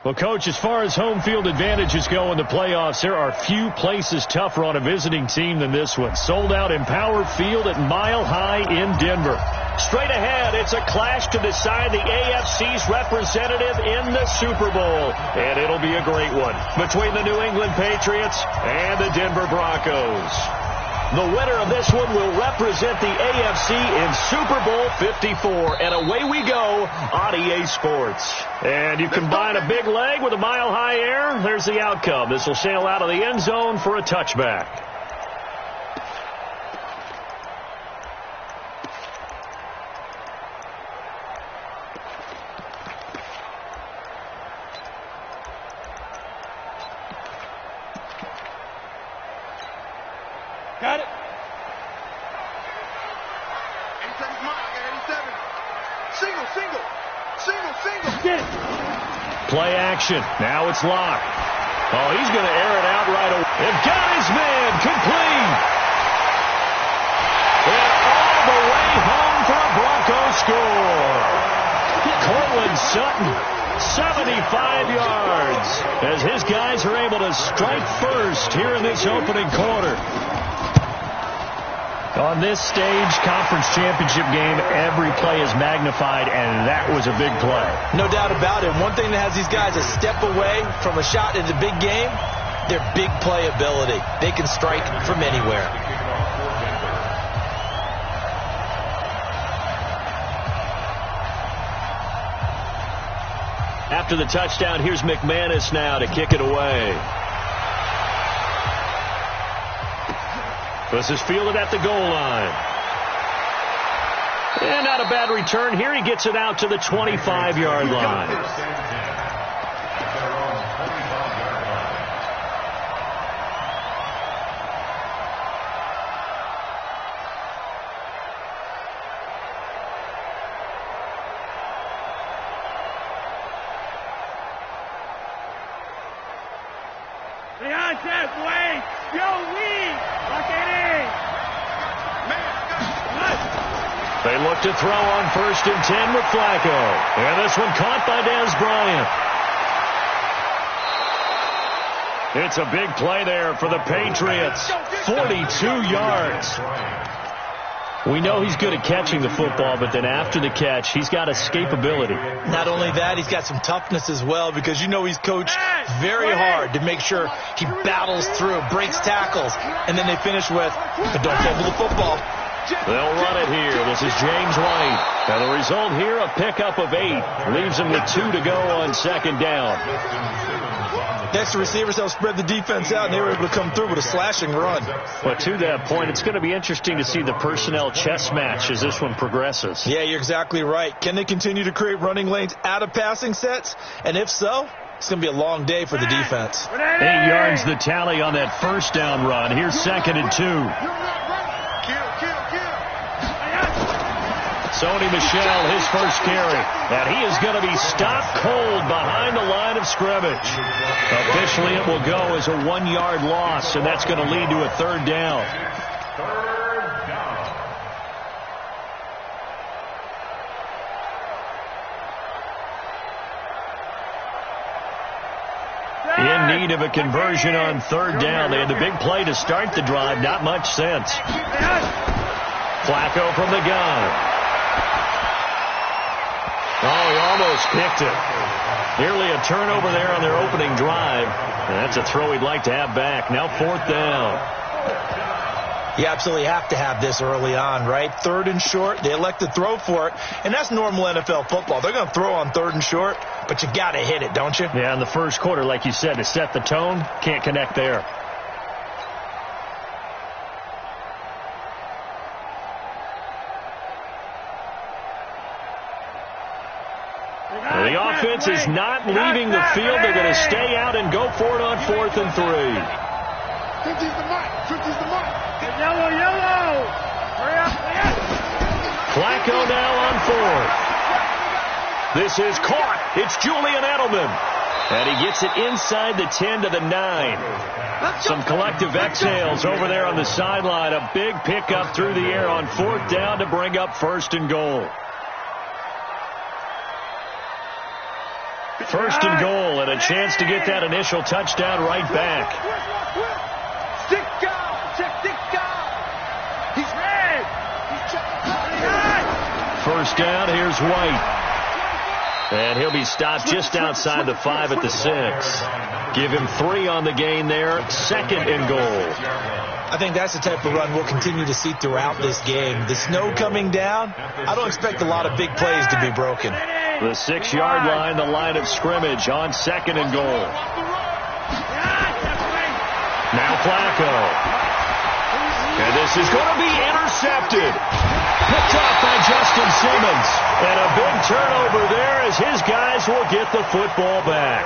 Well, Coach, as far as home field advantages go in the playoffs, there are few places tougher on a visiting team than this one. Sold out Empower Field at Mile High in Denver. Straight ahead, it's a clash to decide the AFC's representative in the Super Bowl. And it'll be a great one between the New England Patriots and the Denver Broncos. The winner of this one will represent the AFC in Super Bowl 54. And away we go on EA Sports. And you combine a big leg with a mile-high air, there's the outcome. This will sail out of the end zone for a touchback. Got it. 87's mine. I got 87. Single. Get it. Play action. Now it's locked. Oh, he's going to air it out right away. They've got his man. Complete. And all the way home for a Broncos score. Cortland Sutton, 75 yards, as his guys are able to strike first here in this opening quarter. On this stage, conference championship game, every play is magnified, and that was a big play. No doubt about it. One thing that has these guys a step away from a shot in the big game, their big play ability. They can strike from anywhere. After the touchdown, here's McManus now to kick it away. This is fielded at the goal line. And not a bad return here. He gets it out to the 25-yard line. They look to throw on 1st and 10 with Flacco. And this one caught by Dez Bryant. It's a big play there for the Patriots. 42 yards. We know he's good at catching the football, but then after the catch, he's got escapability. Not only that, he's got some toughness as well, because you know he's coached very hard to make sure he battles through, breaks tackles, and then they finish with, but don't fumble the football. They'll run it here. This is James White. And the result here, a pickup of 8. Leaves him with 2 to go on 2nd down. Next, the receivers help spread the defense out, and they were able to come through with a slashing run. But to that point, it's going to be interesting to see the personnel chess match as this one progresses. Yeah, you're exactly right. Can they continue to create running lanes out of passing sets? And if so, it's going to be a long day for the defense. 8 yards the tally on that 1st down run. Here's 2nd and 2. Sony Michel, his first carry. And he is going to be stopped cold behind the line of scrimmage. Officially, it will go as a 1-yard loss, and that's going to lead to a 3rd down. In need of a conversion on 3rd down. They had the big play to start the drive. Not much sense. Flacco from the gun. Oh, he almost picked it. Nearly a turnover there on their opening drive. And that's a throw he'd like to have back. Now 4th down. You absolutely have to have this early on, right? 3rd and short. They elect to throw for it. And that's normal NFL football. They're going to throw on 3rd and short, but you got to hit it, don't you? Yeah, in the first quarter, like you said, to set the tone, can't connect there. The offense is not leaving the field. They're going to stay out and go for it on 4th and 3. 50's the mark. 50's the mark. Yellow. Hurry up. Flacco now on 4th. This is caught. It's Julian Edelman. And he gets it inside the 10 to the 9. Some collective exhales over there on the sideline. A big pickup through the air on 4th down to bring up 1st and goal. First and goal, and a chance to get that initial touchdown right back. Stick guy. Check stick guy. He's red. He's checking. First down, here's White. And he'll be stopped just outside the 5 at the 6. Give him 3 on the gain there. Second and goal. I think that's the type of run we'll continue to see throughout this game. The snow coming down, I don't expect a lot of big plays to be broken. The 6-yard line, the line of scrimmage on second and goal. Now Flacco. And this is going to be intercepted. Picked off by Justin Simmons. And a big turnover there as his guys will get the football back.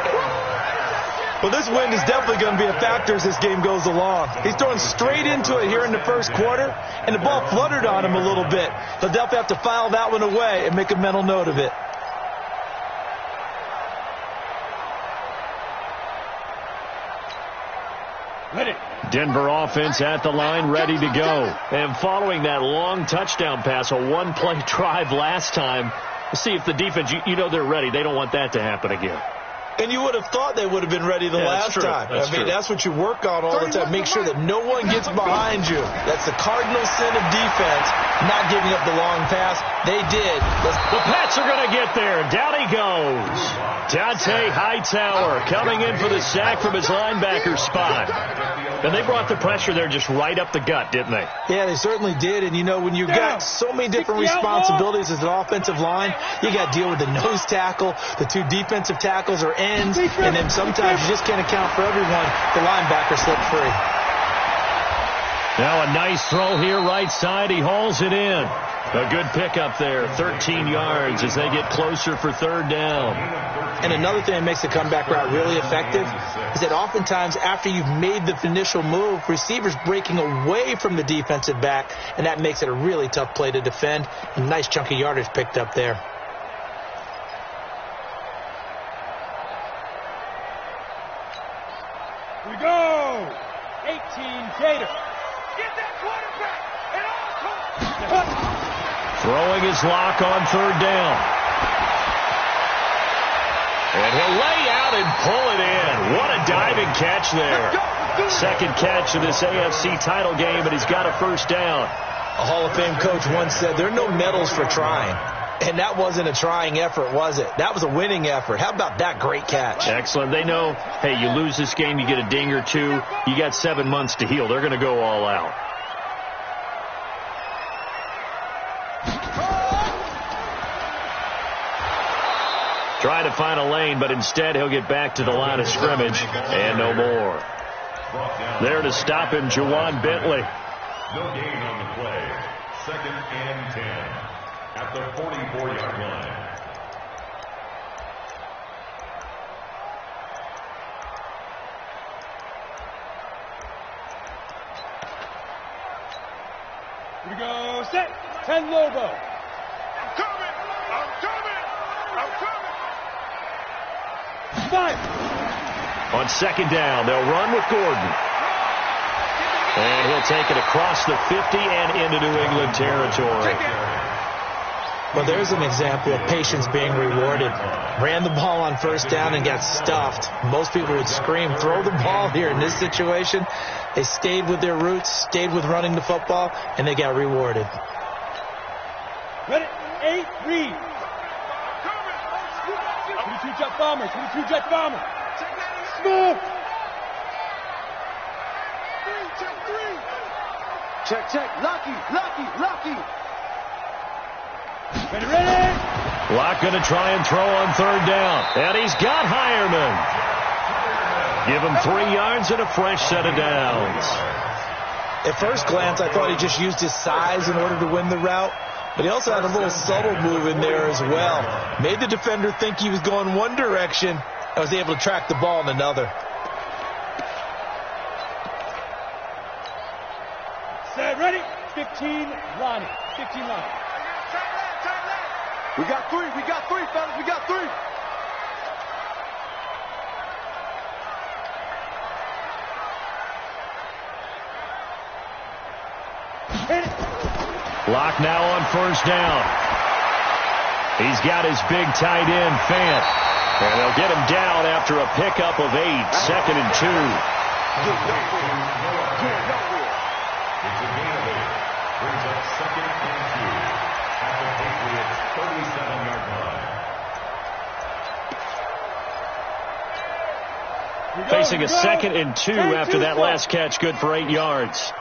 Well, this wind is definitely going to be a factor as this game goes along. He's throwing straight into it here in the first quarter, and the ball fluttered on him a little bit. They'll definitely have to file that one away and make a mental note of it. Denver offense at the line, ready to go. And following that long touchdown pass, a one-play drive last time, we'll see if the defense, you know they're ready. They don't want that to happen again. And you would have thought they would have been ready the last time. That's what you work on all the time. Make sure that no one gets behind you. That's the cardinal sin of defense, not giving up the long pass. They did. The Pats are going to get there. Down he goes. Dante Hightower coming in for the sack from his linebacker spot. And they brought the pressure there just right up the gut, didn't they? Yeah, they certainly did. And, you know, when you've got so many different responsibilities as an offensive line, you got to deal with the nose tackle, the 2 defensive tackles or ends, and then sometimes you just can't account for everyone. The linebacker slipped free. Now a nice throw here right side. He hauls it in. A good pickup there, 13 yards as they get closer for third down. And another thing that makes the comeback route really effective is that oftentimes after you've made the initial move, receivers breaking away from the defensive back, and that makes it a really tough play to defend. A nice chunk of yardage picked up there. We go! 18 Gator. Get that quarterback. And all Throwing his lock on third down. And he'll lay out and pull it in. What a diving catch there. Second catch of this AFC title game, and he's got a first down. A Hall of Fame coach once said, there are no medals for trying. And that wasn't a trying effort, was it? That was a winning effort. How about that great catch? Excellent. They know, hey, you lose this game, you get a ding or 2. You got 7 months to heal. They're going to go all out. Trying to find a lane, but instead he'll get back to the line of scrimmage and no more. There to stop him, Juwan Bentley. No gain on the play. 2nd and 10 at the 44-yard line. Here we go. Set. 10 Lobo. I'm coming. I'm coming. I'm coming. 5. On second down, they'll run with Gordon. And he'll take it across the 50 and into New England territory. Well, there's an example of patience being rewarded. Ran the ball on first down and got stuffed. Most people would scream, throw the ball here. In this situation, they stayed with their roots, stayed with running the football, and they got rewarded. Ready? 8, read. 22 jet bombers. 22 jet bombers. Smooth. Check. Lucky. Ready. Locke going to try and throw on third down. And he's got Hireman. Give him 3 yards and a fresh set of downs. At first glance, I thought he just used his size in order to win the route. But he also had a little subtle move in there as well. Made the defender think he was going one direction and was able to track the ball in another. Set, ready. 15, Lonnie. 15, Lonnie. We got 3, fellas. We got 3. Hit it. Locke now on first down. He's got his big tight end, Fant. And they'll get him down after a pickup of 8, 2nd and 2. It's a gain of 8. Brings up 2nd and 2 at the Patriots' 37-yard line. Facing a 2nd and 2 after that last catch, good for 8 yards.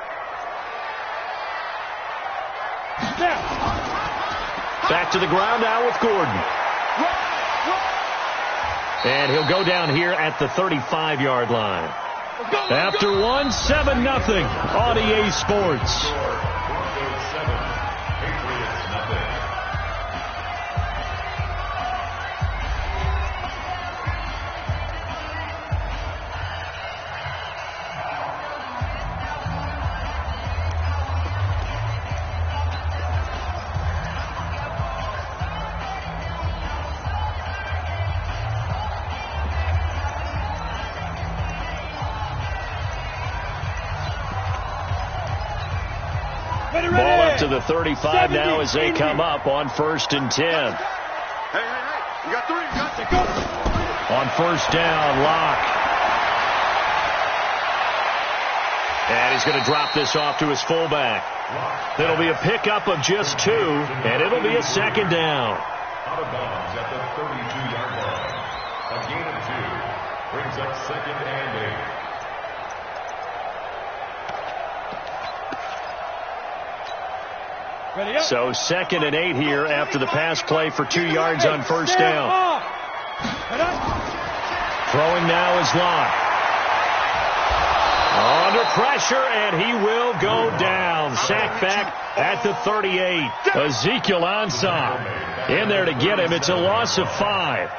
Back to the ground now with Gordon. And he'll go down here at the 35-yard line. After 1, 7-0 on EA Sports. Broncos 7, Patriots nothing. Ball up to the 35 now as they come up on 1st and 10. Hey, you got 3. You got to go. On 1st down, Locke. And he's going to drop this off to his fullback. It'll be a pickup of just 2, and it'll be a 2nd down. Out of bounds at the 32-yard line. A gain of 2 brings up 2nd and 8. So 2nd and 8 here after the pass play for 2 yards on 1st down. Throwing now is Locke. Under pressure, and he will go down. Sack back at the 38. Ezekiel Ansah in there to get him. It's a loss of 5.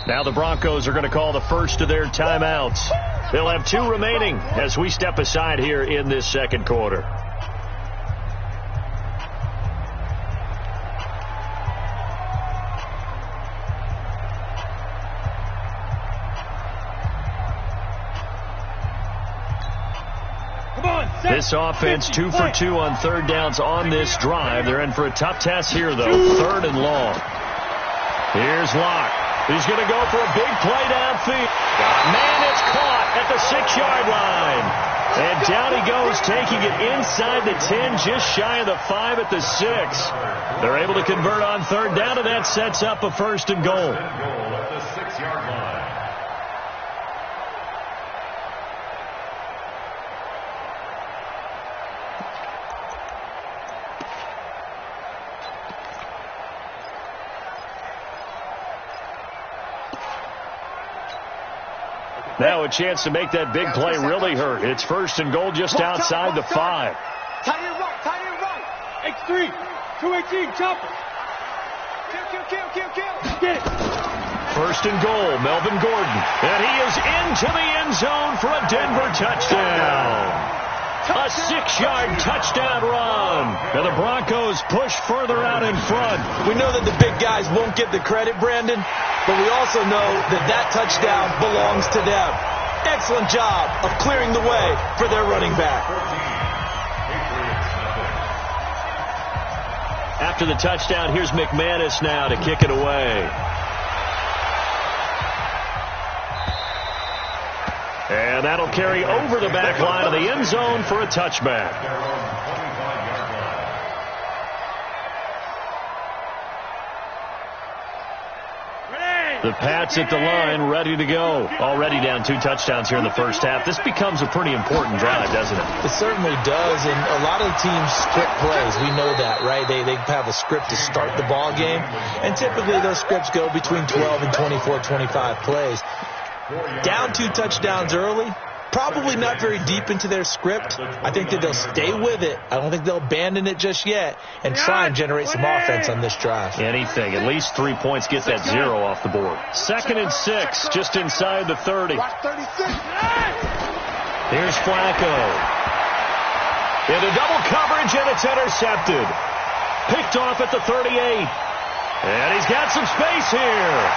Now the Broncos are going to call the first of their timeouts. They'll have 2 remaining as we step aside here in this 2nd quarter. This offense 2 for 2 on 3rd downs on this drive. They're in for a tough test here, though. 3rd and long. Here's Locke. He's going to go for a big play downfield. Man, it's caught at the 6-yard line. And down he goes, taking it inside the 10, just shy of the 5 at the 6. They're able to convert on 3rd down, and that sets up a 1st and goal. At the 6-yard line. Now a chance to make that big play really hurt. It's 1st and goal just outside the 5. Tight end right. X3, 218, chopper. Kill. Get it. 1st and goal, Melvin Gordon. And he is into the end zone for a Denver touchdown. A 6-yard touchdown run. And the Broncos push further out in front. We know that the big guys won't get the credit, Brandon, but we also know that touchdown belongs to them. Excellent job of clearing the way for their running back. After the touchdown, here's McManus now to kick it away. And that'll carry over the back line of the end zone for a touchback. Ready. The Pats at the line, ready to go. Already down 2 touchdowns here in the first half. This becomes a pretty important drive, doesn't it? It certainly does, and a lot of the teams script plays. We know that, right? They have a script to start the ball game, and typically those scripts go between 12 and 24, 25 plays. Down 2 touchdowns early, probably not very deep into their script. I think that they'll stay with it. I don't think they'll abandon it just yet and try and generate some offense on this drive. Anything. At least 3 points. Get that 0 off the board. 2nd and 6, just inside the 30. Here's Flacco. Into double coverage, and it's intercepted. Picked off at the 38. And he's got some space here.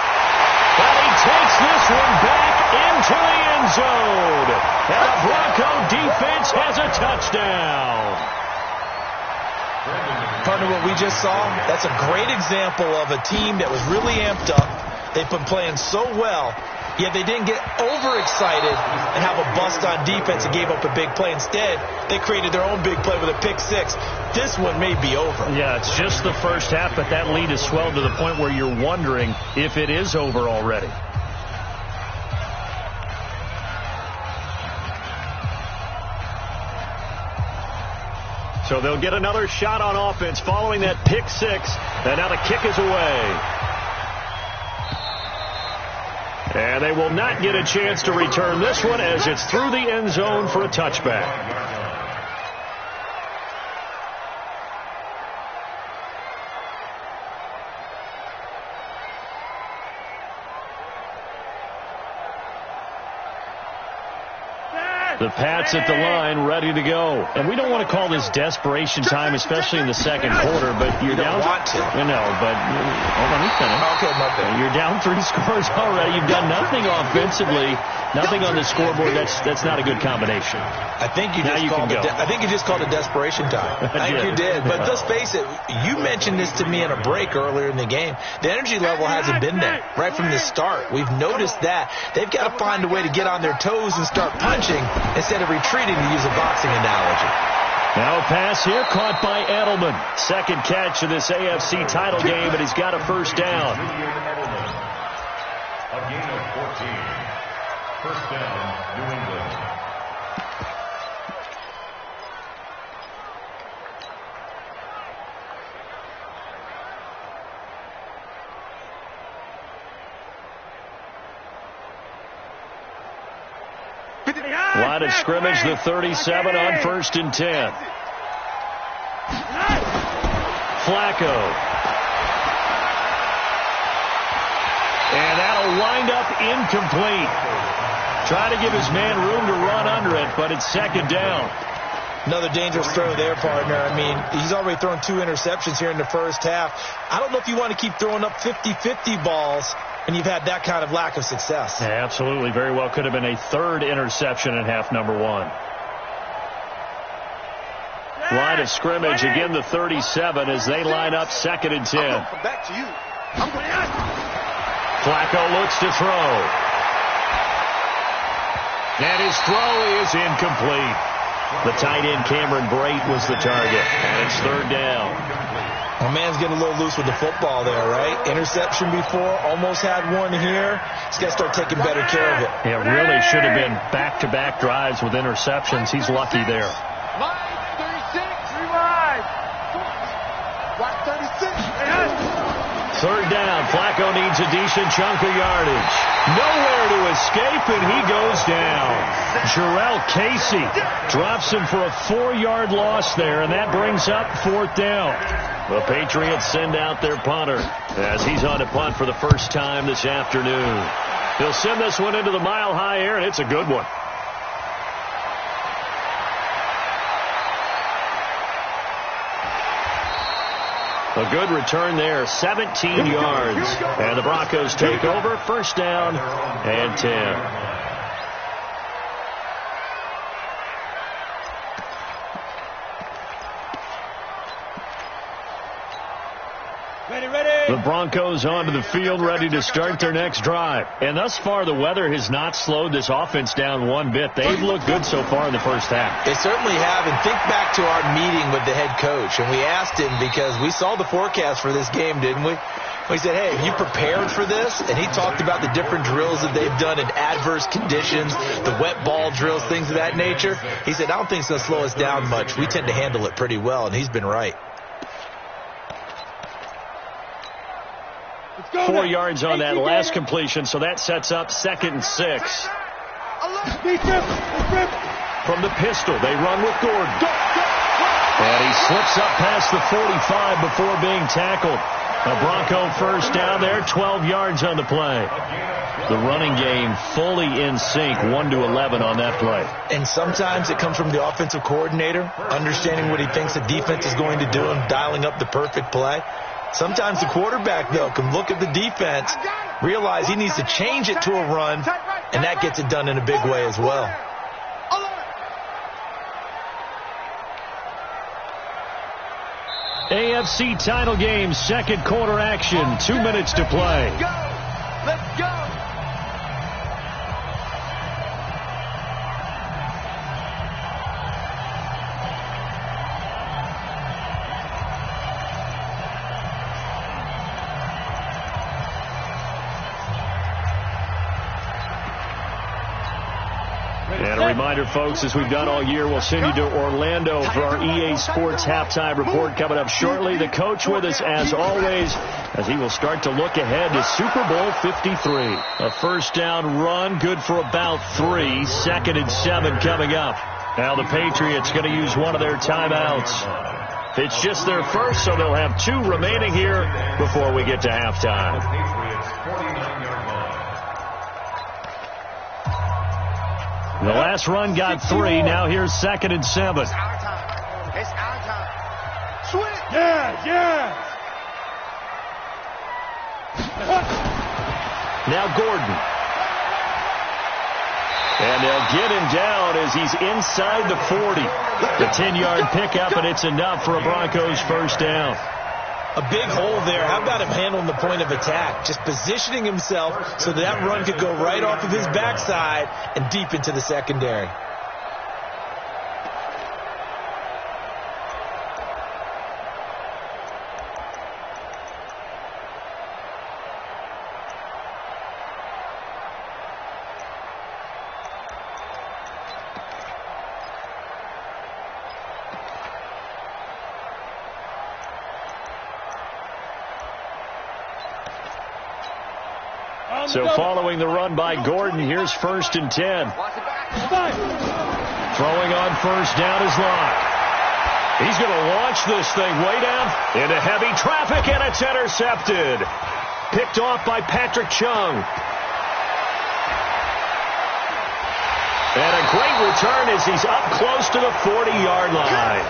But he takes this one back into the end zone. And the Bronco defense has a touchdown. Partner, what we just saw, that's a great example of a team that was really amped up. They've been playing so well, yet they didn't get overexcited and have a bust on defense and gave up a big play. Instead, they created their own big play with a pick 6. This one may be over. Yeah, it's just the first half, but that lead has swelled to the point where you're wondering if it is over already. So they'll get another shot on offense following that pick 6, and now the kick is away. And they will not get a chance to return this one as it's through the end zone for a touchback. The Pats at the line, ready to go. And we don't want to call this desperation time, especially in the second quarter, but you're down. Want to. No, but let me finish. Okay, my bad. You're down 3 scores already. You've done nothing offensively, nothing on the scoreboard. That's not a good combination. I think you just called it desperation time. I think you did. But let's face it, you mentioned this to me in a break earlier in the game. The energy level hasn't been there right from the start. We've noticed that. They've got to find a way to get on their toes and start punching instead of retreating, to use a boxing analogy. Now a pass here caught by Edelman. Second catch of this AFC title game, and he's got a first down. A gain of 14. First down, New England. Line of scrimmage, the 37 on 1st and 10. Flacco. And that'll wind up incomplete. Try to give his man room to run under it, but it's 2nd down. Another dangerous throw there, partner. I mean, he's already thrown 2 interceptions here in the first half. I don't know if you want to keep throwing up 50-50 balls and you've had that kind of lack of success. Yeah, absolutely. Very well could have been a 3rd interception in half number 1. Line of scrimmage, again the 37 as they line up 2nd and 10. Back to you. Flacco looks to throw. And his throw is incomplete. The tight end Cameron Brate was the target. And it's 3rd down. My man's getting a little loose with the football there, right? Interception before, almost had one here. He's got to start taking better care of it. Yeah, really should have been back-to-back drives with interceptions. He's lucky there. Line 36. Rewind. Line 36. 3rd down. Flacco needs a decent chunk of yardage. Nowhere to escape, and he goes down. Jarrell Casey drops him for a 4-yard loss there, and that brings up 4th down. The Patriots send out their punter as he's on to punt for the first time this afternoon. He'll send this one into the mile-high air, and it's a good one. A good return there, 17 yards. And the Broncos take over, 1st down and 10. The Broncos onto the field, ready to start their next drive. And thus far, the weather has not slowed this offense down one bit. They've looked good so far in the first half. They certainly have. And think back to our meeting with the head coach. And we asked him, because we saw the forecast for this game, didn't we? We said, hey, have you prepared for this? And he talked about the different drills that they've done in adverse conditions, the wet ball drills, things of that nature. He said, I don't think it's going to slow us down much. We tend to handle it pretty well, and he's been right. 4 yards on that last completion, so that sets up 2nd and 6. From the pistol, they run with Gordon. And he slips up past the 45 before being tackled. A Bronco first down there, 12 yards on the play. The running game fully in sync, 1-11 on that play. And sometimes it comes from the offensive coordinator, understanding what he thinks the defense is going to do and dialing up the perfect play. Sometimes the quarterback, though, can look at the defense, realize he needs to change it to a run, and that gets it done in a big way as well. AFC title game, second quarter action, 2 minutes to play. Let's go! And a reminder, folks, as we've done all year, we'll send you to Orlando for our EA Sports halftime report coming up shortly. The coach with us, as always, as he will start to look ahead to Super Bowl 53. A first down run, good for about 3. 2nd and 7 coming up. Now the Patriots going to use one of their timeouts. It's just their first, so they'll have 2 remaining here before we get to halftime. The last run got 3. Now here's 2nd and 7. It's our time. It's our time. Switch. Yeah. Now Gordon. And they'll get him down as he's inside the 40. The 10-yard pickup, and it's enough for a Broncos first down. A big hole there. How about him handling the point of attack? Just positioning himself so that run could go right off of his backside and deep into the secondary. So following the run by Gordon, here's 1st and 10. Throwing on first down is Locke. He's going to launch this thing way down into heavy traffic, and it's intercepted. Picked off by Patrick Chung. And a great return as he's up close to the 40-yard line.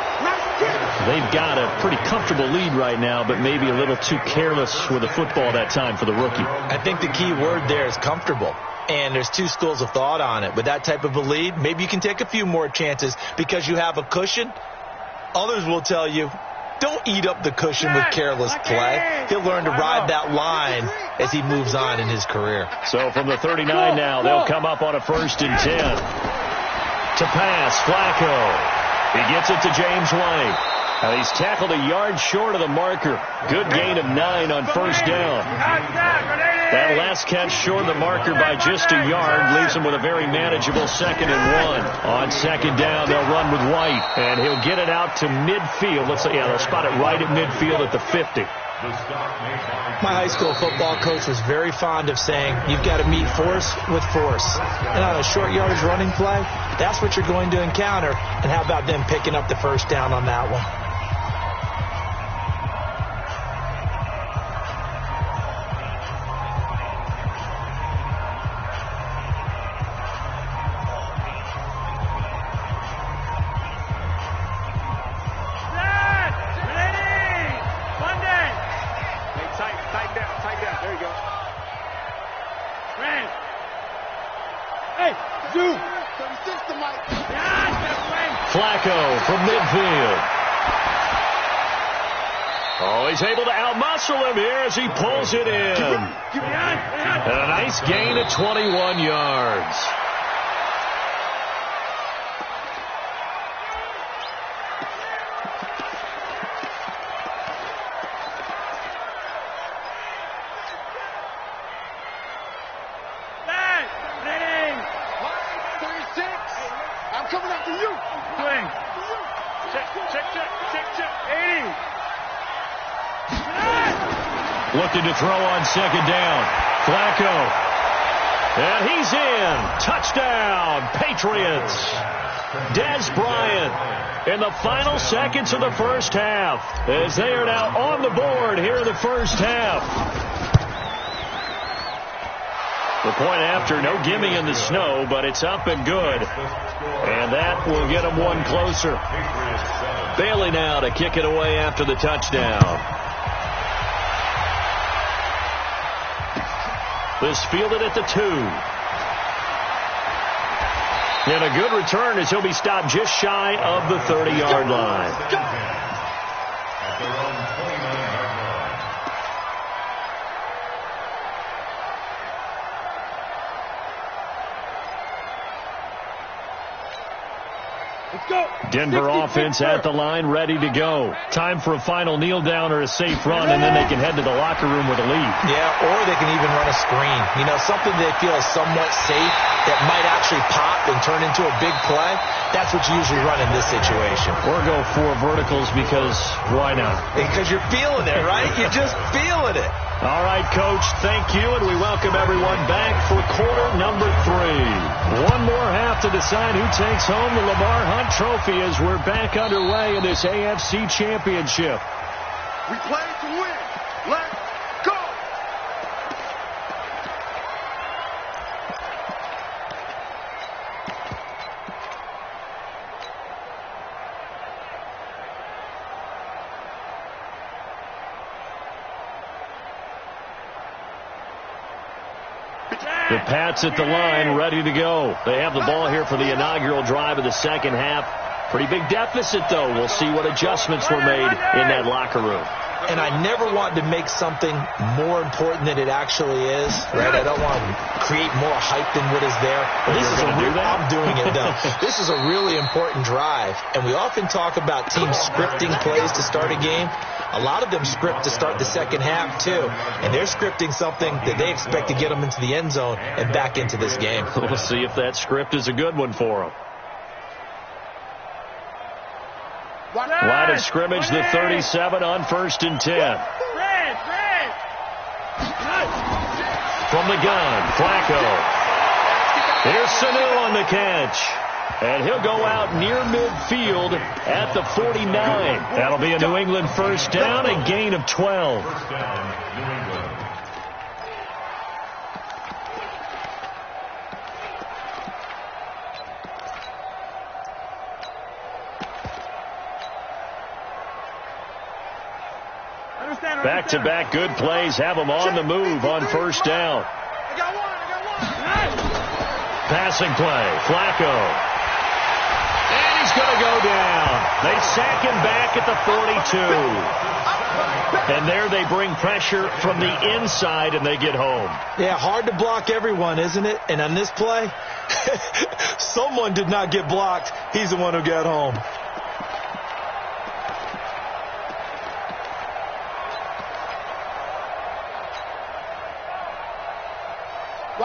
They've got a pretty comfortable lead right now, but maybe a little too careless with the football that time for the rookie. I think the key word there is comfortable. And there's 2 schools of thought on it. With that type of a lead, maybe you can take a few more chances because you have a cushion. Others will tell you, don't eat up the cushion with careless play. He'll learn to ride that line as he moves on in his career. So from the 39 now, they'll come up on a 1st and 10. To pass, Flacco. He gets it to James White. And he's tackled a yard short of the marker. Good gain of 9 on first down. That last catch short of the marker by just a yard leaves him with a very manageable 2nd and 1. On 2nd down, they'll run with White. And he'll get it out to midfield. They'll spot it right at midfield at the 50. My high school football coach was very fond of saying, you've got to meet force with force. And on a short yardage running play, that's what you're going to encounter. And how about them picking up the first down on that one? Flacco from midfield. Oh, he's able to outmuscle him here as he pulls it in. And a nice gain of 21 yards. Looking to throw on second down. Flacco. And he's in. Touchdown, Patriots. Dez Bryant in the final seconds of the first half as they are now on the board here in the first half. The point after, no gimme in the snow, but it's up and good. And that will get them one closer. Bailey now to kick it away after the touchdown. This fielded at the 2. And a good return as he'll be stopped just shy of the 30-yard line. At their own 29-yard line. Let's go. Denver offense at the line, ready to go. Time for a final kneel down or a safe run, and then they can head to the locker room with a lead. Yeah, or they can even run a screen. You know, something they feel is somewhat safe that might actually pop and turn into a big play. That's what you usually run in this situation. Or go 4 verticals because why not? Because you're feeling it, right? You're just feeling it. All right, Coach, thank you, and we welcome everyone back for quarter number 3. One more half to decide who takes home the Lamar Hunt Trophy as we're back underway in this AFC Championship. We play to win. Let's go. The Pats at the line, ready to go. They have the ball here for the inaugural drive of the second half. Pretty big deficit, though. We'll see what adjustments were made in that locker room. And I never want to make something more important than it actually is, right? I don't want to create more hype than what is there. But this is I'm doing it, though. This is a really important drive. And we often talk about teams scripting plays to start a game. A lot of them script to start the second half, too. And they're scripting something that they expect to get them into the end zone and back into this game. We'll see if that script is a good one for them. Line of scrimmage, the 37 on 1st and 10. From the gun, Flacco. Here's Sanu on the catch. And he'll go out near midfield at the 49. That'll be a New England first down, a gain of 12. First down, New England. Back-to-back good plays have them on the move on first down. Passing play, Flacco. And he's going to go down. They sack him back at the 42. And there they bring pressure from the inside and they get home. Yeah, hard to block everyone, isn't it? And on this play, someone did not get blocked. He's the one who got home.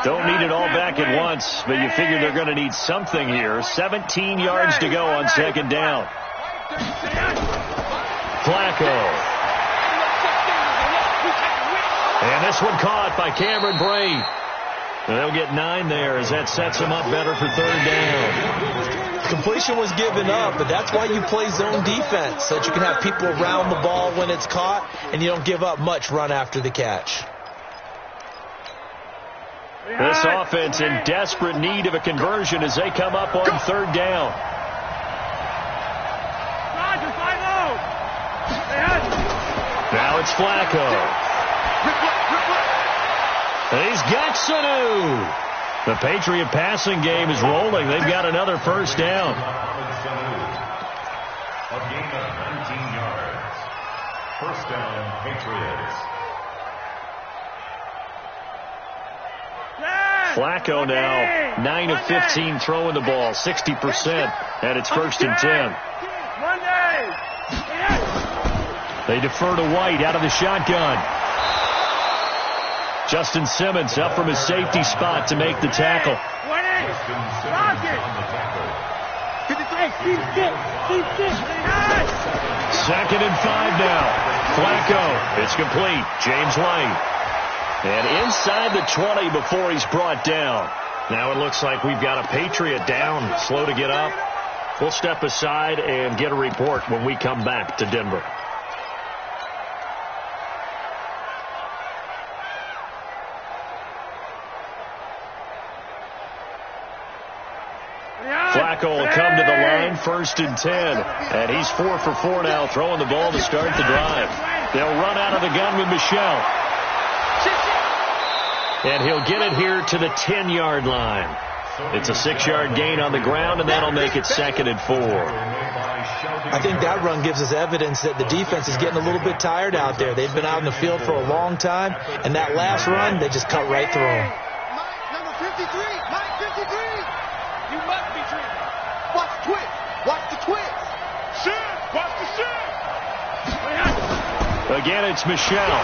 Don't need it all back at once, but you figure they're going to need something here. 17 yards to go on second down. Flacco. And this one caught by Cameron Brate. And they'll get 9 there as that sets them up better for third down. Completion was given up, but that's why you play zone defense, so that you can have people around the ball when it's caught, and you don't give up much run after the catch. This offense in desperate need of a conversion as they come up on third down. Now it's Flacco. And he's got Sanu. The Patriot passing game is rolling. They've got another first down. A gain of 19 yards. First down, Patriots. Flacco now 9 of 15 throwing the ball, 60%, and it's 1st and 10. They defer to White out of the shotgun. Justin Simmons up from his safety spot to make the tackle. Second and 5 now. Flacco. It's complete. James White. And inside the 20 before he's brought down. Now it looks like we've got a Patriot down, slow to get up. We'll step aside and get a report when we come back to Denver. Flacco will come to the line, 1st and 10. And he's 4 for 4 now, throwing the ball to start the drive. They'll run out of the gun with Michel. And he'll get it here to the 10-yard line. It's a 6-yard gain on the ground, and that'll make it 2nd and 4. I think that run gives us evidence that the defense is getting a little bit tired out there. They've been out in the field for a long time, and that last run, they just cut right through them. Number 53, Mike 53. You must be dreaming. Watch the twist. Watch the twist. Shit. Watch the shit. Again, it's Michel.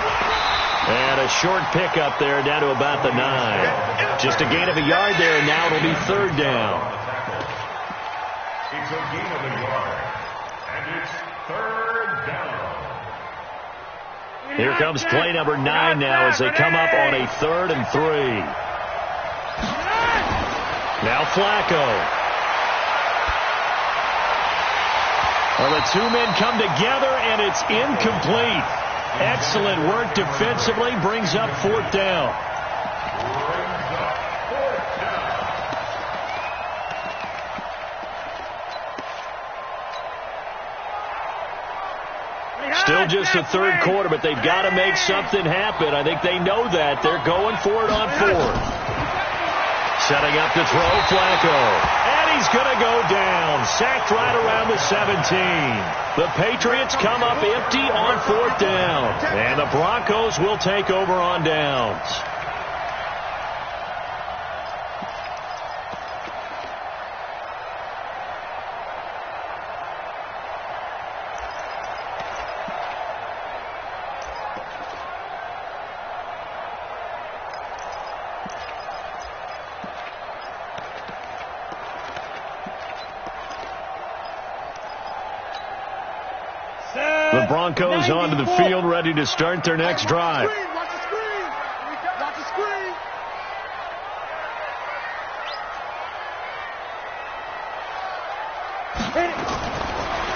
And a short pickup there down to about the 9. Just a gain of a yard there, and now it'll be 3rd down. It's a gain of a yard. And it's 3rd down. Here comes play number 9 now as they come up on a 3rd and 3. Now Flacco. Well, the two men come together, and it's incomplete. Excellent work defensively, brings up 4th down. Still just the 3rd quarter, but they've got to make something happen. I think they know that. They're going for it on 4th. Setting up to throw, Flacco. And he's going to go down. Sacked right around the 17. The Patriots come up empty on 4th down. And the Broncos will take over on downs. The Broncos onto the field, ready to start their next drive. Watch the screen. Watch the screen.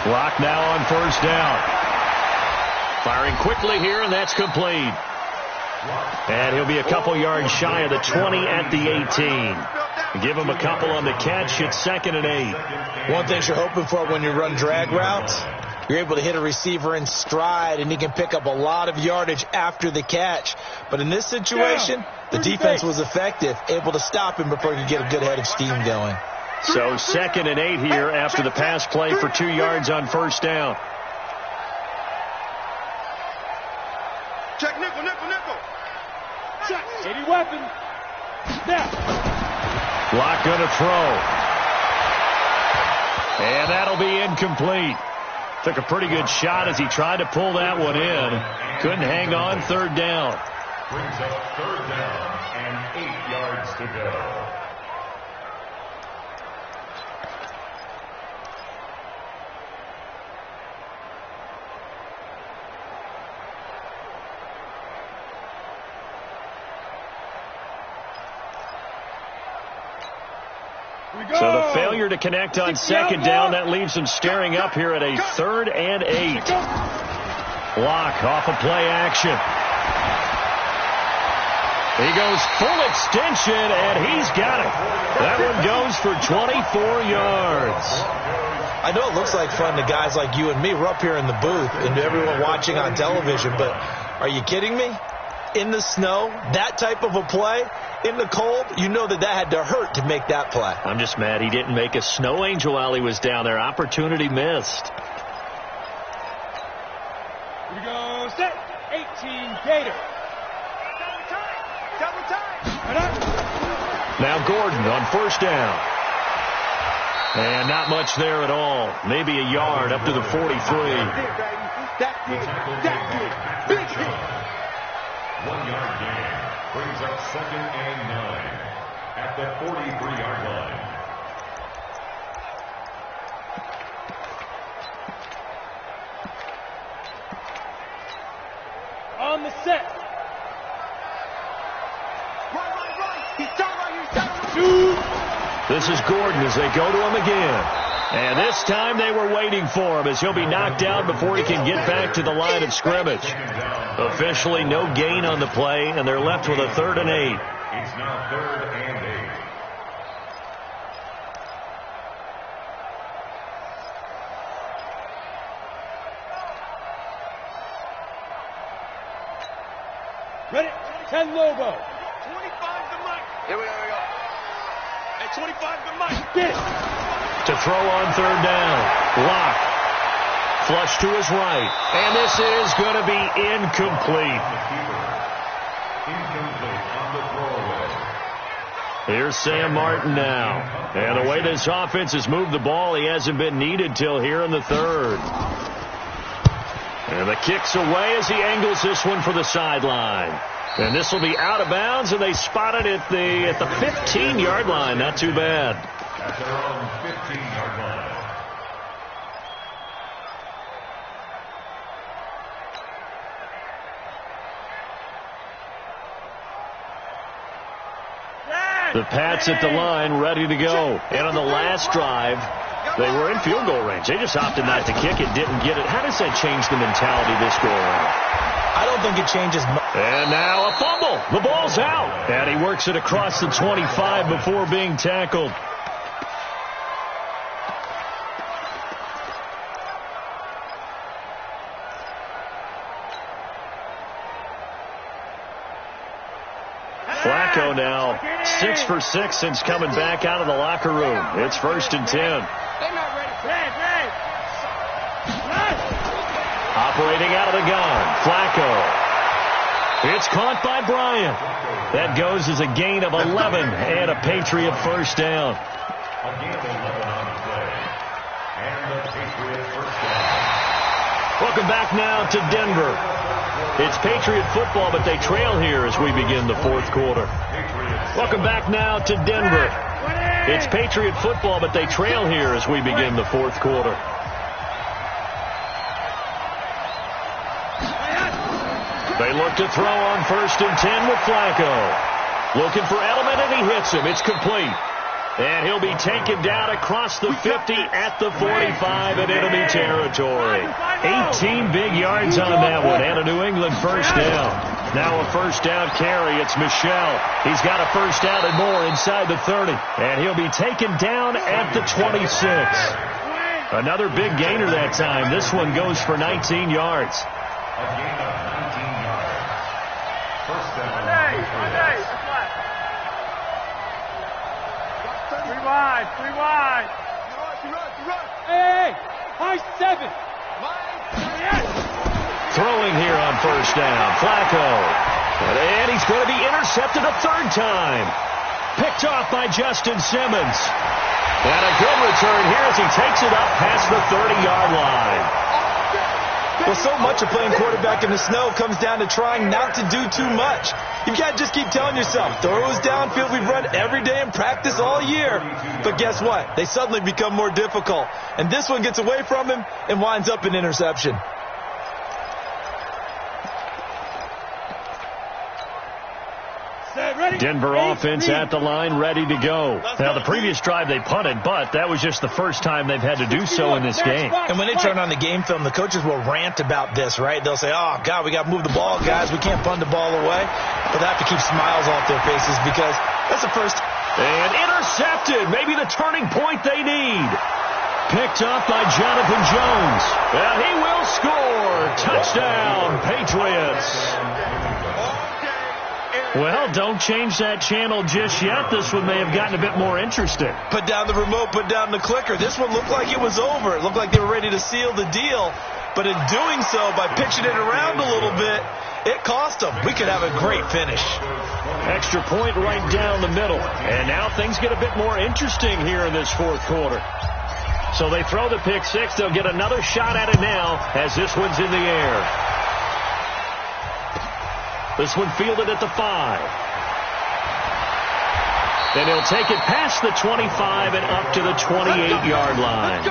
Clock now on 1st down. Firing quickly here, and that's complete. And he'll be a couple yards shy of the 20 at the 18. Give him a couple on the catch. It's 2nd and 8. One thing you're hoping for when you run drag routes, you're able to hit a receiver in stride, and he can pick up a lot of yardage after the catch. But in this situation, the defense was effective, able to stop him before he could get a good head of steam going. So 2nd and 8 here after the pass play for 2 yards on 1st down. Check nickel, nickel, nickel. Check. Any weapon. Snap. Block going to throw. And that'll be incomplete. Took a pretty good shot as he tried to pull that one in. Couldn't hang on, 3rd down. Brings up 3rd down and 8 yards to go. So the failure to connect on 2nd down, that leaves them staring up here at a 3rd and 8. Block off of play action. He goes full extension, and he's got it. That one goes for 24 yards. I know it looks like fun to guys like you and me. We're up here in the booth and to everyone watching on television, but are you kidding me? In the snow, that type of a play, in the cold, you know that had to hurt to make that play. I'm just mad he didn't make a snow angel while he was down there. Opportunity missed. Here we go. Double set. 18 Gator. Double time. Now Gordon on first down. And not much there at all. Maybe a yard up to the 43. That's it. Big hit. 1 yard gain brings up 2nd and 9 at the 43-yard line. On the set. Right. He's down right here. This is Gordon as they go to him again. And this time they were waiting for him as he'll be knocked down before he can get back to the line of scrimmage. Officially no gain on the play, and they're left with a 3rd and 8. It's now 3rd and 8. Ready? 10 Lobo. 25 to Mike. Here we go. Hey, 25 to Mike. Get it. To throw on 3rd down. Lock. Flush to his right. And this is going to be incomplete. Incomplete on the throwaway. Here's Sam Martin now. And the way this offense has moved the ball, he hasn't been needed till here in the 3rd. And the kick's away as he angles this one for the sideline. And this will be out of bounds, and they spot it at the 15-yard line. Not too bad. At their own 15-yard line. The Pats at the line, ready to go. And on the last drive, they were in field goal range. They just opted not to kick it, didn't get it. How does that change the mentality this go-around? I don't think it changes much. And now a fumble. The ball's out. And he works it across the 25 before being tackled. Flacco now 6 for 6 since coming back out of the locker room. It's 1st and 10. They're not ready. Red. Operating out of the gun. Flacco. It's caught by Bryant. That goes as a gain of 11 and a Patriot 1st down. A gain of 11 on the play. And the Patriot 1st down. Welcome back now to Denver. It's Patriot football, but they trail here as we begin the 4th quarter. Welcome back now to Denver. It's Patriot football, but they trail here as we begin the 4th quarter. They look to throw on 1st and 10 with Flacco. Looking for Edelman, and he hits him. It's complete. And he'll be taken down across the 50 at the 45, and it'll be territory. 18 big yards on that one, and a New England 1st down. Now a 1st down carry. It's Michelle. He's got a 1st down and more inside the 30, and he'll be taken down at the 26. Another big gainer that time. This one goes for 19 yards. A gain of 19 yards. 1st down. Three wide. Hey, high 7. Throwing here on 1st down. Flacco. And he's going to be intercepted a 3rd time. Picked off by Justin Simmons. And a good return here as he takes it up past the 30-yard line. Well, so much of playing quarterback in the snow comes down to trying not to do too much. You've got to just keep telling yourself, throws downfield we've run every day in practice all year. But guess what? They suddenly become more difficult. And this one gets away from him and winds up an interception. Denver offense at the line, ready to go. Now, the previous drive they punted, but that was just the first time they've had to do so in this game. And when they turn on the game film, the coaches will rant about this, right? They'll say, oh, God, we got to move the ball, guys. We can't punt the ball away. But they have to keep smiles off their faces because that's the first. And intercepted. Maybe the turning point they need. Picked up by Jonathan Jones. And he will score. Touchdown, Patriots. Well, don't change that channel just yet. This one may have gotten a bit more interesting. Put down the remote, put down the clicker. This one looked like it was over. It looked like they were ready to seal the deal. But in doing so, by pitching it around a little bit, it cost them. We could have a great finish. Extra point right down the middle. And now things get a bit more interesting here in this fourth quarter. So they throw the pick six. They'll get another shot at it now as this one's in the air. This one fielded at the 5. Then he'll take it past the 25 and up to the 28-yard line.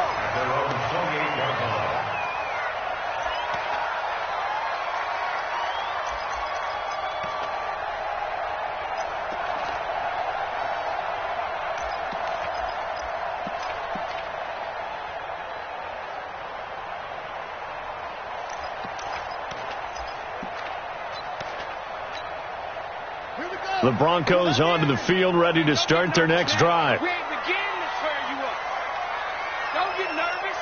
The Broncos onto the field, ready to start their next drive. We ain't beginning to tear you up. Don't get nervous.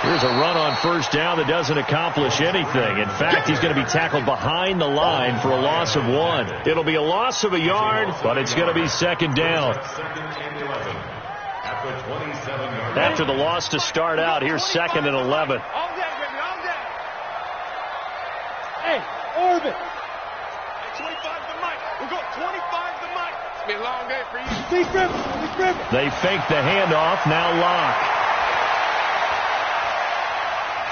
Here's a run on first down that doesn't accomplish anything. In fact, he's going to be tackled behind the line for a loss of 1. It'll be a loss of a yard, but it's going to be second down. After the loss to start out, here's second and 11. Orbit. Hey, 25 to Mike. We're going 25 to Mike. It's been a long day for you. Be driven. They fake the handoff. Now Locke.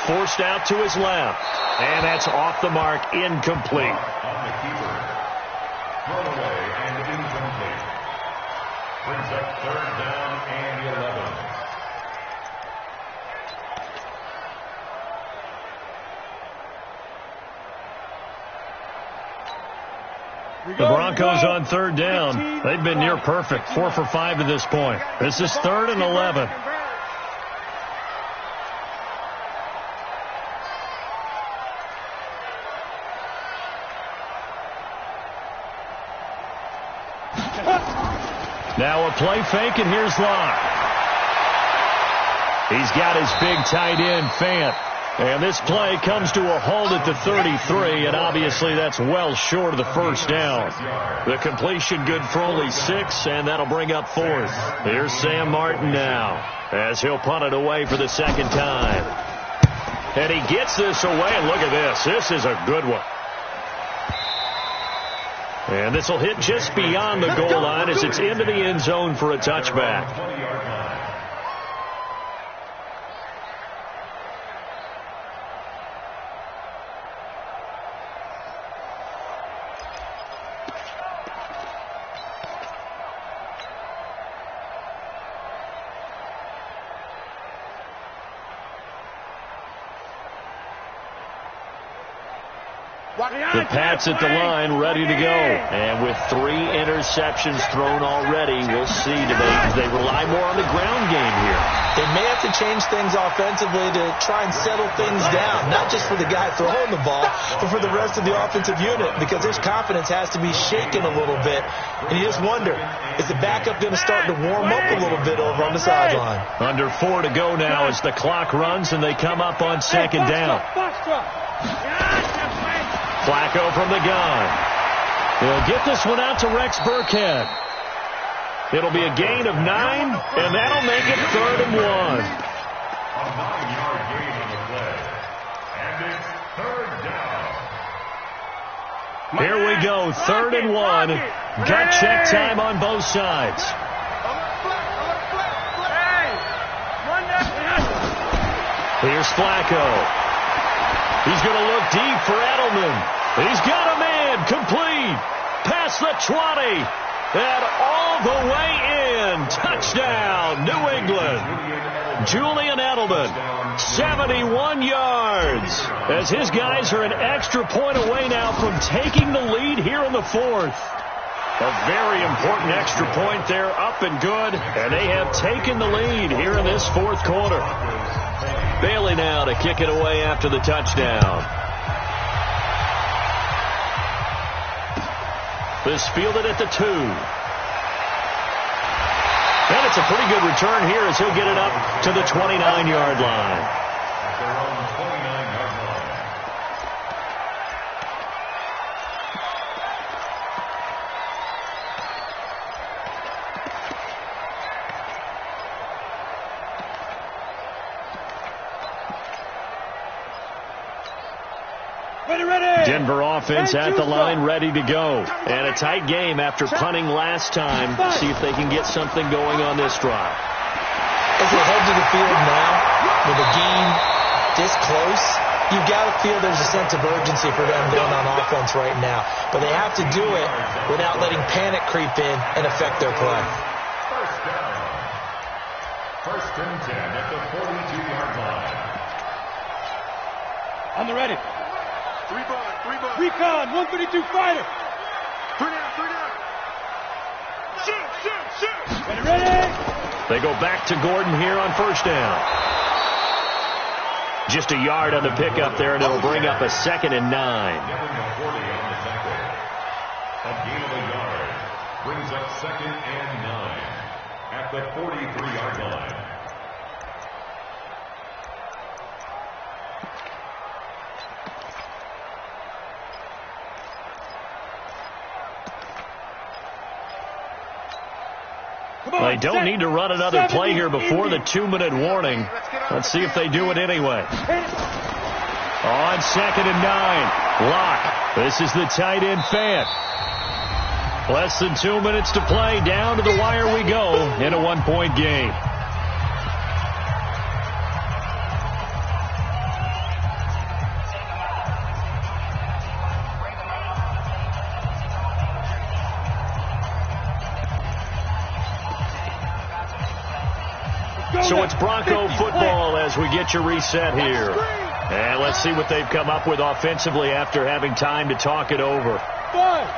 Forced out to his left. And that's off the mark. Incomplete. On the keeper. Thrown away and incomplete. Brings up third down and 11. The Broncos on third down. They've been near perfect. 4 for 5 to this point. This is third and 11. Now a play fake, and here's Locke. He's got his big tight end, Fant. And this play comes to a halt at the 33, and obviously that's well short of the first down. The completion good for only 6, and that'll bring up fourth. Here's Sam Martin now, as he'll punt it away for the second time. And he gets this away, and look at this. This is a good one. And this will hit just beyond the goal line as it's into the end zone for a touchback. The Pats at the line, ready to go. And with 3 interceptions thrown already, we'll see. Do they rely more on the ground game here? They may have to change things offensively to try and settle things down, not just for the guy throwing the ball, but for the rest of the offensive unit, because his confidence has to be shaken a little bit. And you just wonder, is the backup going to start to warm up a little bit over on the sideline? Under 4 to go now as the clock runs and they come up on second down. Flacco from the gun. He'll get this one out to Rex Burkhead. It'll be a gain of 9, and that'll make it 3rd and 1. A 9-yard gain on the play. And it's third down. Here we go, 3rd and 1. Gut check time on both sides. Here's Flacco. He's going to look deep for Edelman. He's got a man, complete, past the 20, and all the way in. Touchdown, New England. Julian Edelman, 71 yards, as his guys are an extra point away now from taking the lead here in the fourth. A very important extra point there, up and good, and they have taken the lead here in this fourth quarter. Bailey now to kick it away after the touchdown. This fielded at the 2. And it's a pretty good return here as he'll get it up to the 29-yard line. Denver offense at the line, ready to go. And a tight game after punting last time. See if they can get something going on this drive. As they head to the field now, with a game this close, you've got to feel there's a sense of urgency for them going on offense right now. But they have to do it without letting panic creep in and affect their play. First down. First and 10 at the 42-yard line. On the ready. Three bud. Recon, 132 fighter. Three down. Shoot. Ready. They go back to Gordon here on first down. Just a yard on the pickup there, and it'll bring up a 2nd and 9. Getting a 40 on the tackle. A gain of a yard. Brings up 2nd and 9 at the 43-yard line. They don't need to run another play here before the 2-minute warning. Let's see if they do it anyway. On 2nd and 9. Lock. This is the tight end Fant. Less than 2 minutes to play. Down to the wire we go in a 1-point game. So it's Bronco football as we get you reset here. And let's see what they've come up with offensively after having time to talk it over. Five.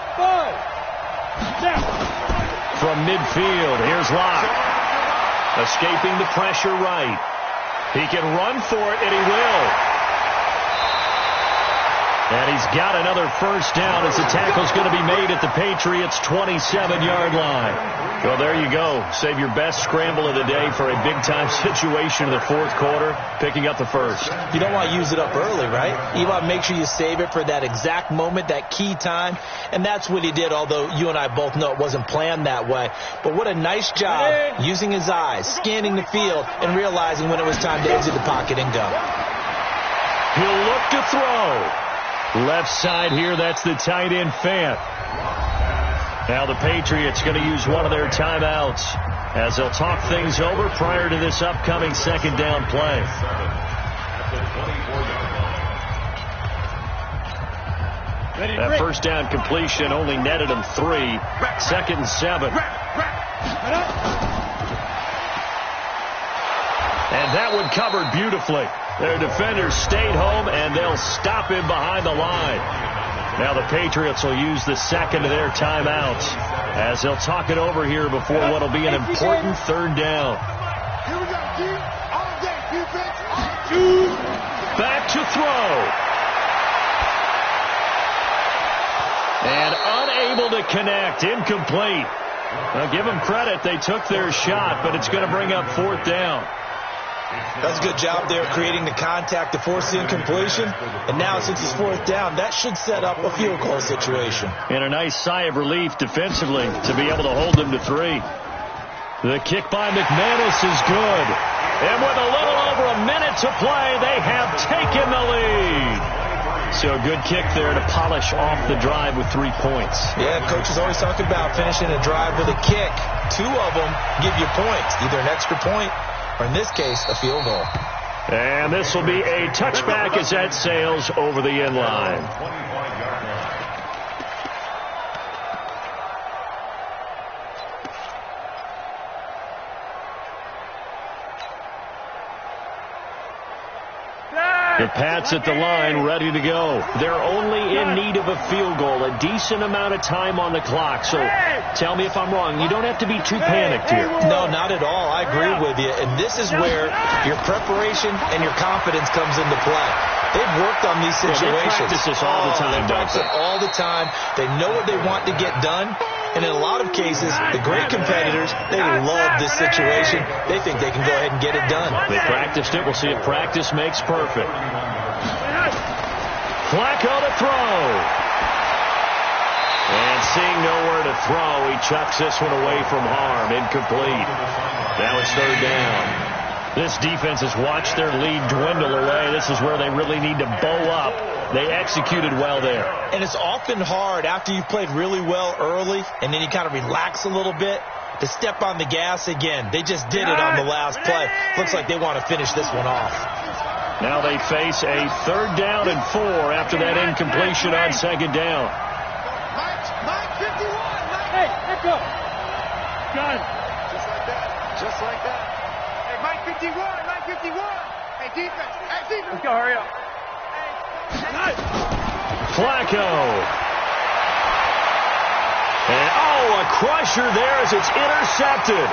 From midfield, here's Locke. Escaping the pressure right. He can run for it, and he will. And he's got another first down as the tackle's going to be made at the Patriots' 27-yard line. Well, there you go. Save your best scramble of the day for a big-time situation in the fourth quarter, picking up the first. You don't want to use it up early, right? You want to make sure you save it for that exact moment, that key time. And that's what he did, although you and I both know it wasn't planned that way. But what a nice job using his eyes, scanning the field, and realizing when it was time to exit the pocket and go. He'll look to throw. Left side here, that's the tight end Fant. Now the Patriots going to use one of their timeouts as they'll talk things over prior to this upcoming second down play. That first down completion only netted them 3. 2nd and 7. And that one covered beautifully. Their defenders stayed home, and they'll stop him behind the line. Now the Patriots will use the second of their timeouts as they'll talk it over here before what will be an important third down. Here we go, D. All day, defense. Back to throw. And unable to connect. Incomplete. Now give them credit. They took their shot, but it's going to bring up 4th down. That's a good job there creating the contact to force the incompletion. And now since it's 4th down, that should set up a field goal situation. And a nice sigh of relief defensively to be able to hold them to 3. The kick by McManus is good. And with a little over a minute to play, they have taken the lead. So a good kick there to polish off the drive with 3 points. Yeah, coaches always talk about finishing a drive with a kick. 2 of them give you points, either an extra point or in this case, a field goal. And this will be a touchback as that sails over the end line. The Pats at the line, ready to go. They're only in need of a field goal, a decent amount of time on the clock. So tell me if I'm wrong. You don't have to be too panicked here. No, not at all. I agree with you. And this is where your preparation and your confidence comes into play. They've worked on these situations. They practice this all the time. They practice it all the time. They know what they want to get done. And in a lot of cases, the great competitors, they love this situation. They think they can go ahead and get it done. They practiced it. We'll see if practice makes perfect. Flacco to throw. And seeing nowhere to throw, he chucks this one away from harm. Incomplete. Now it's 3rd down. This defense has watched their lead dwindle away. This is where they really need to bow up They executed well there. And it's often hard after you've played really well early and then you kind of relax a little bit to step on the gas again. They just did it on the last play. Looks like they want to finish this one off. Now they face a 3rd down and 4 after that incompletion on 2nd down. Mike 51. Hey, let's go. Gun. Just like that. Just like that. Hey, Mike 51. Mike 51. Hey, defense. Hey, defense. Let's go. Hurry up. Hey. Flacco. And, a crusher there as it's intercepted.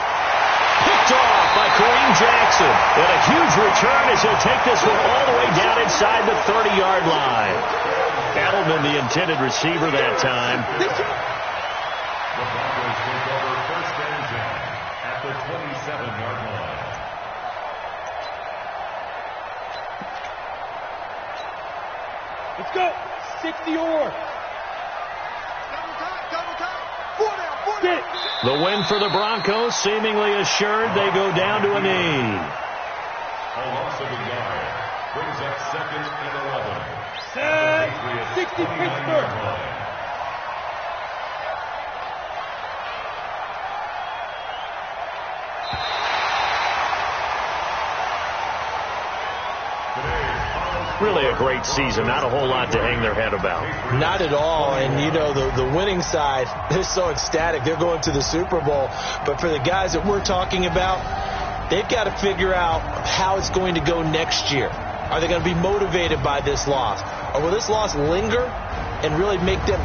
Picked off by Kareem Jackson. And a huge return as he'll take this one all the way down inside the 30-yard line. Edelman, the intended receiver that time. The Broncos take over 1st and 10 at the 27-yard line. Let's go. 60 or. Double time. 4 down. The win for the Broncos, seemingly assured. They go down to a knee. A loss of a yard brings up 2nd and 11. 60 Pittsburgh. Really a great season. Not a whole lot to hang their head about. Not at all. And, you know, the winning side, they're so ecstatic. They're going to the Super Bowl. But for the guys that we're talking about, they've got to figure out how it's going to go next year. Are they going to be motivated by this loss? Or will this loss linger and really make them,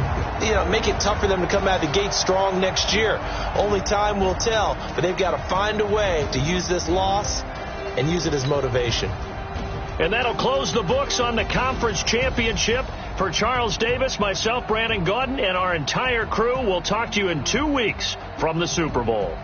make it tough for them to come out of the gate strong next year? Only time will tell. But they've got to find a way to use this loss and use it as motivation. And that'll close the books on the conference championship. For Charles Davis, myself, Brandon Gaudin, and our entire crew, we'll talk to you in 2 weeks from the Super Bowl.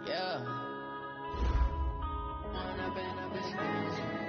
Yeah. Run up in a business.